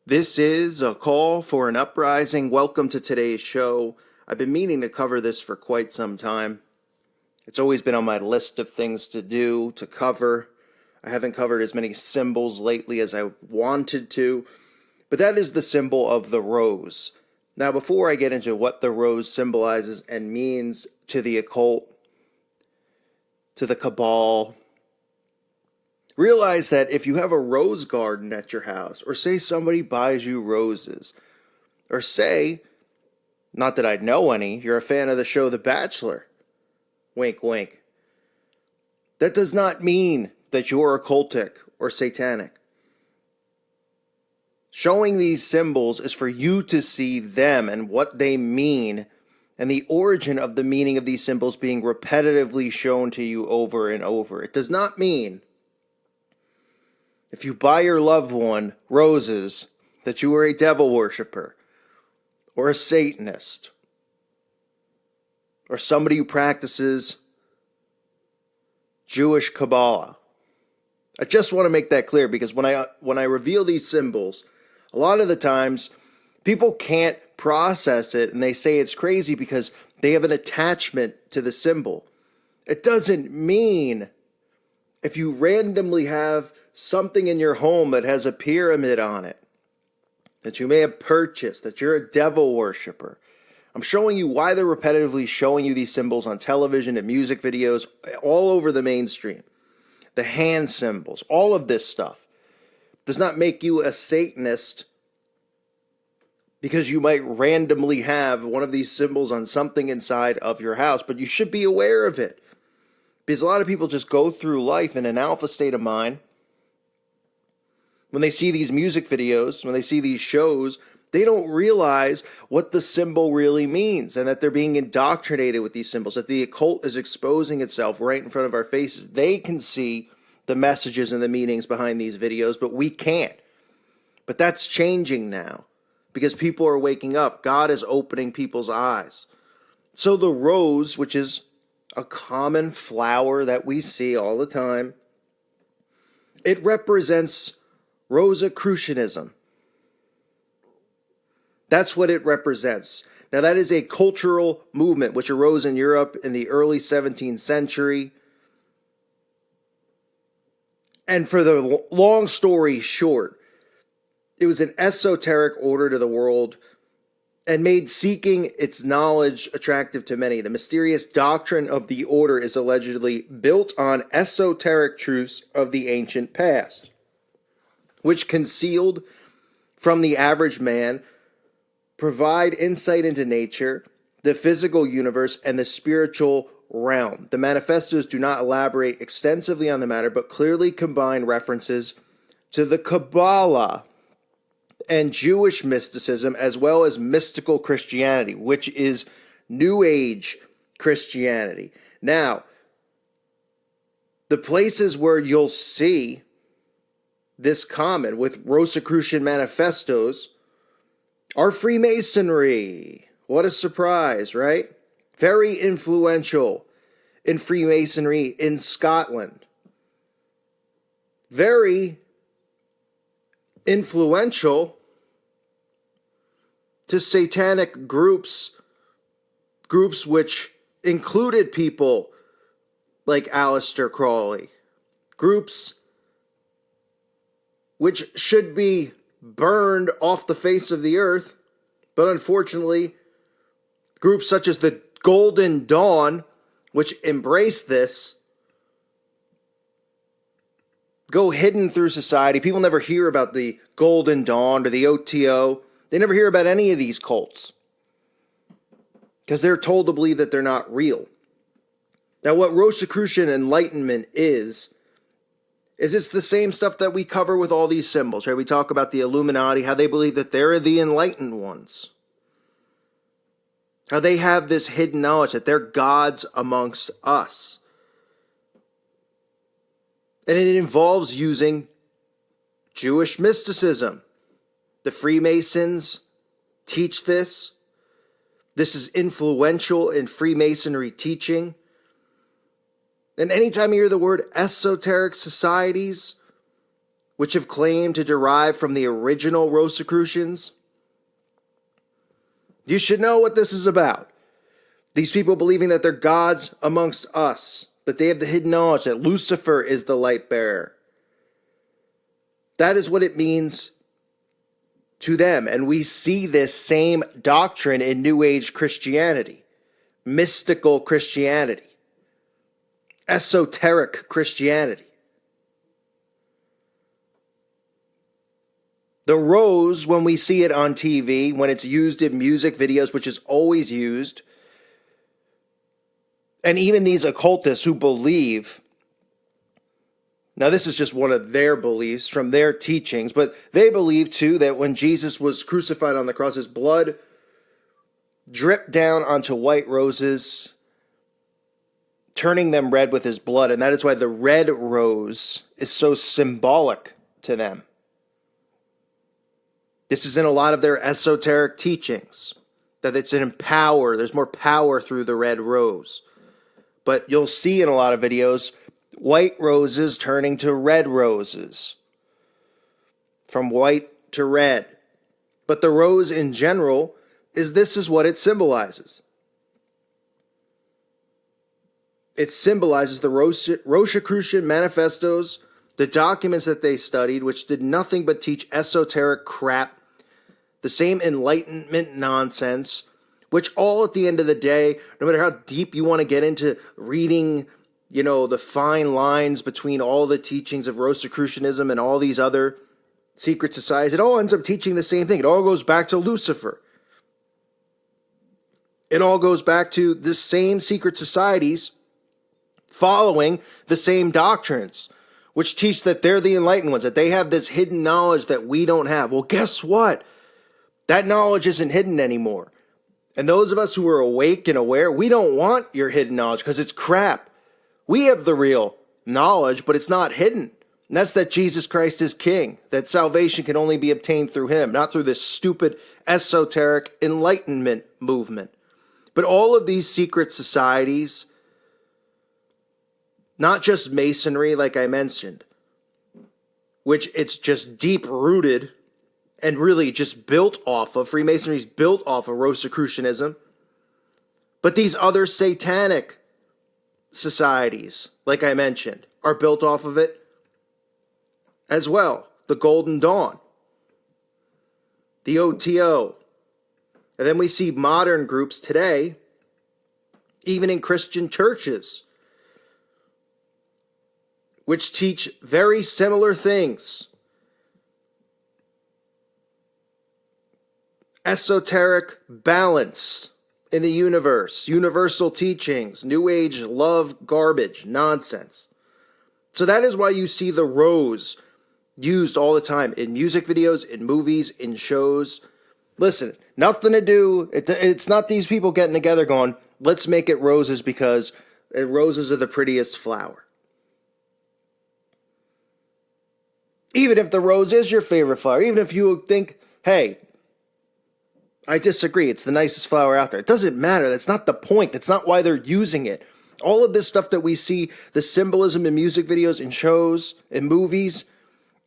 This is a call for an uprising. Welcome to today's show. I've been meaning to cover this for quite some time. It's always been on my list of things to do, to cover. I haven't covered as many symbols lately as I wanted to, but that is the symbol of the rose. Now, before I get into what the rose symbolizes and means to the occult, to the cabal, realize that if you have a rose garden at your house, or say somebody buys you roses, or say, not that I know any, you're a fan of the show The Bachelor, wink wink, that does not mean that you're occultic or satanic. Showing these symbols is for you to see them and what they mean, and the origin of the meaning of these symbols being repetitively shown to you over and over. It does not mean, if you buy your loved one roses, that you are a devil worshiper, or a Satanist, or somebody who practices Jewish Kabbalah. I just want to make that clear, because when I reveal these symbols, a lot of the times people can't process it and they say it's crazy because they have an attachment to the symbol. It doesn't mean if you randomly have something in your home that has a pyramid on it that you may have purchased, that you're a devil worshiper. I'm showing you why they're repetitively showing you these symbols on television and music videos all over the mainstream. The hand symbols, all of this stuff does not make you a Satanist because you might randomly have one of these symbols on something inside of your house, but you should be aware of it. Because a lot of people just go through life in an alpha state of mind. When they see these music videos, when they see these shows, they don't realize what the symbol really means and that they're being indoctrinated with these symbols, that the occult is exposing itself right in front of our faces. They can see the messages and the meanings behind these videos, but we can't. But that's changing now because people are waking up. God is opening people's eyes. So the rose, which is a common flower that we see all the time, it represents Rosicrucianism. That's what it represents. Now, that is a cultural movement which arose in Europe in the early 17th century. And for the long story short, it was an esoteric order to the world and made seeking its knowledge attractive to many. The mysterious doctrine of the order is allegedly built on esoteric truths of the ancient past, which concealed from the average man provide insight into nature, the physical universe, and the spiritual realm. The manifestos do not elaborate extensively on the matter, but clearly combine references to the Kabbalah and Jewish mysticism, as well as mystical Christianity, which is New Age Christianity. Now, the places where you'll see this common with Rosicrucian manifestos are Freemasonry. What a surprise, right? Very influential in Freemasonry in Scotland. Very influential to satanic groups which included people like Aleister Crowley, groups which should be burned off the face of the earth, but unfortunately, groups such as the Golden Dawn, which embrace this, go hidden through society. People never hear about the Golden Dawn or the OTO. They never hear about any of these cults because they're told to believe that they're not real. Now, what Rosicrucian enlightenment is it's the same stuff that we cover with all these symbols, right? We talk about the Illuminati, how they believe that they're the enlightened ones. How they have this hidden knowledge that they're gods amongst us. And it involves using Jewish mysticism. The Freemasons teach this. This is influential in Freemasonry teaching. And anytime you hear the word esoteric societies, which have claimed to derive from the original Rosicrucians. You should know what this is about. These people believing that they're gods amongst us, that they have the hidden knowledge, that Lucifer is the light bearer. That is what it means to them. And we see this same doctrine in New Age Christianity, mystical Christianity, esoteric Christianity. The rose, when we see it on TV, when it's used in music videos, which is always used, and even these occultists who believe, now this is just one of their beliefs from their teachings, but they believe too that when Jesus was crucified on the cross, his blood dripped down onto white roses, turning them red with his blood, and that is why the red rose is so symbolic to them. This is in a lot of their esoteric teachings, that it's in power, there's more power through the red rose. But you'll see in a lot of videos, white roses turning to red roses, from white to red. But the rose in general this is what it symbolizes. It symbolizes the Rosicrucian manifestos, the documents that they studied, which did nothing but teach esoteric crap, the same enlightenment nonsense, which all at the end of the day, no matter how deep you want to get into reading, the fine lines between all the teachings of Rosicrucianism and all these other secret societies, it all ends up teaching the same thing. It all goes back to Lucifer. It all goes back to the same secret societies following the same doctrines, which teach that they're the enlightened ones, that they have this hidden knowledge that we don't have. Well, guess what? That knowledge isn't hidden anymore. And those of us who are awake and aware, we don't want your hidden knowledge because it's crap. We have the real knowledge, but it's not hidden. And that's that Jesus Christ is King, that salvation can only be obtained through him, not through this stupid esoteric enlightenment movement. But all of these secret societies, not just Masonry, like I mentioned, which it's just deep-rooted and really just built off of, Freemasonry's built off of Rosicrucianism, but these other satanic societies, like I mentioned, are built off of it as well. The Golden Dawn, the OTO. And then we see modern groups today, even in Christian churches, which teach very similar things. Esoteric balance in the universe, universal teachings, New Age love garbage, nonsense. So that is why you see the rose used all the time in music videos, in movies, in shows. Listen, nothing to do. It's not these people getting together going, let's make it roses because roses are the prettiest flower. Even if the rose is your favorite flower, even if you think, hey, I disagree, it's the nicest flower out there. It doesn't matter. That's not the point. That's not why they're using it. All of this stuff that we see, the symbolism in music videos, in shows, in movies,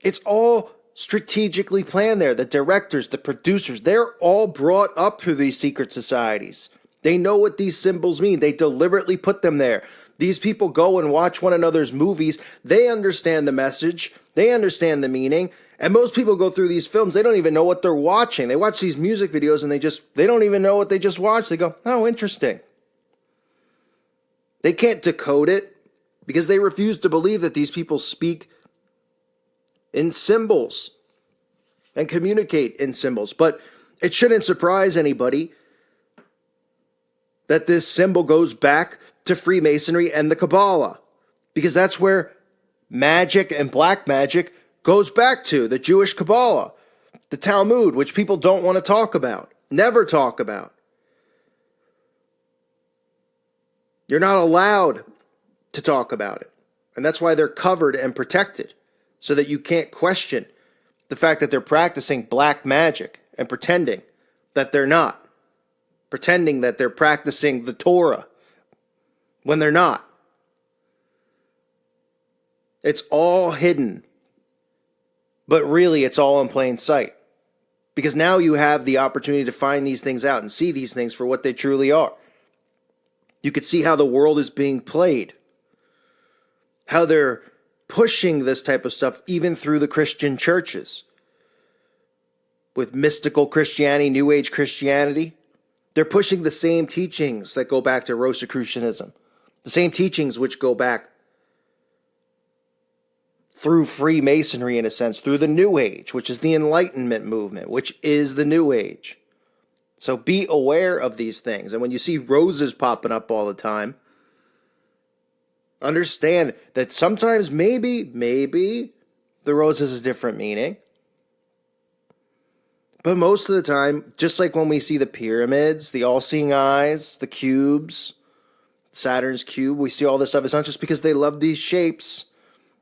it's all strategically planned there. The directors, the producers, they're all brought up through these secret societies. They know what these symbols mean. They deliberately put them there. These people go and watch one another's movies. They understand the message. They understand the meaning. And most people go through these films, they don't even know what they're watching. They watch these music videos and they don't even know what they just watched. They go, oh, interesting. They can't decode it because they refuse to believe that these people speak in symbols and communicate in symbols. But it shouldn't surprise anybody that this symbol goes back to Freemasonry and the Kabbalah, because that's where magic and black magic goes back to, the Jewish Kabbalah, the Talmud, which people don't want to talk about, never talk about. You're not allowed to talk about it. And that's why they're covered and protected, so that you can't question the fact that they're practicing black magic and pretending that they're not. Pretending that they're practicing the Torah when they're not. It's all hidden. But really, it's all in plain sight. Because now you have the opportunity to find these things out and see these things for what they truly are. You could see how the world is being played, how they're pushing this type of stuff even through the Christian churches. With mystical Christianity, New Age Christianity, they're pushing the same teachings that go back to Rosicrucianism, the same teachings which go back through Freemasonry, in a sense, through the New Age, which is the Enlightenment movement, which is the New Age. So be aware of these things. And when you see roses popping up all the time, understand that sometimes maybe the rose has a different meaning. But most of the time, just like when we see the pyramids, the all-seeing eyes, the cubes, Saturn's cube, we see all this stuff. It's not just because they love these shapes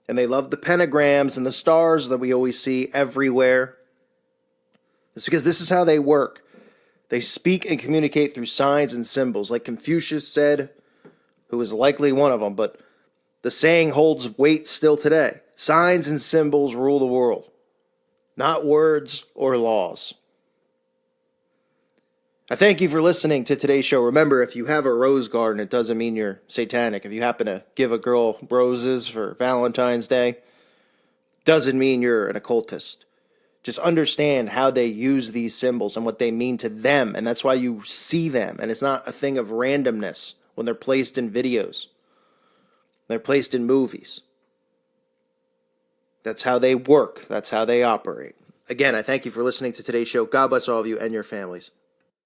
and they love the pentagrams and the stars that we always see everywhere. It's because this is how they work. They speak and communicate through signs and symbols, like Confucius said, who was likely one of them, but the saying holds weight still today. Signs and symbols rule the world, not words or laws. I thank you for listening to today's show. Remember, if you have a rose garden, it doesn't mean you're satanic. If you happen to give a girl roses for Valentine's Day, doesn't mean you're an occultist. Just understand how they use these symbols and what they mean to them, and that's why you see them. And it's not a thing of randomness when they're placed in videos. They're placed in movies. That's how they work. That's how they operate. Again, I thank you for listening to today's show. God bless all of you and your families.